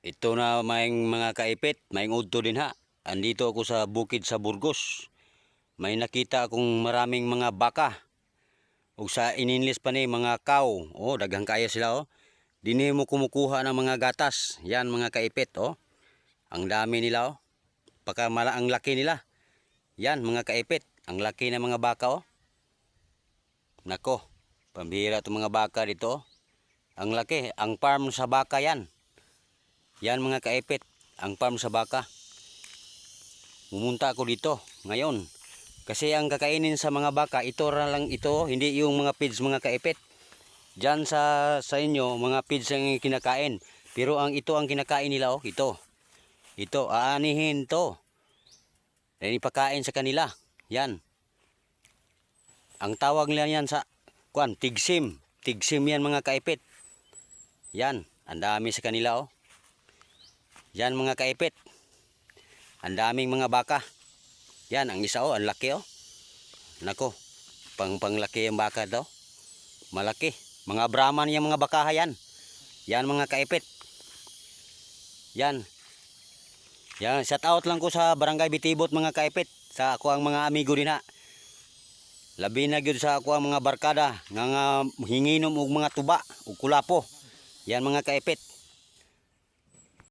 Ito na maing mga kaipit, maing udto din ha. Andito ako sa bukid sa Burgos. May nakita akong maraming mga baka. Ug sa ininlis pa ni mga cow. Oh, daghang kaya sila oh. Dini mo kumukuha ng mga gatas. Yan mga kaipit oh. Ang dami nila oh. Ang laki nila. Yan mga kaipit, ang laki ng mga baka oh. Nako, pambihira itong mga baka dito oh. Ang laki, ang farm sa baka yan. Yan mga kaipit, ang farm sa baka. Pumunta ako dito ngayon. Kasi ang kakainin sa mga baka, ito lang ito, hindi yung mga feeds mga kaipit. Diyan sa inyo, mga feeds ang kinakain. Pero ito ang kinakain nila oh, ito. Ito, aanihin to. Then ipakain sa kanila. Yan. Ang tawag nila yan sa tigsim. Tigsim yan mga kaipit. Yan, ang dami sa kanila oh. Yan mga kaipit. Ang daming mga baka. Yan, ang isa oh, ang laki oh. Nako, panglaki ang baka daw. Malaki. Mga Brahman yung mga baka yan. Yan mga kaipit. Yan. Yan, shout out lang ko sa Barangay Bitibot mga kaipit. Sa ako ang mga amigo din ha. Labi na gyud sa ako ang mga barkada nga hinginom og mga tuba ug kulapo. Yan mga kaipit.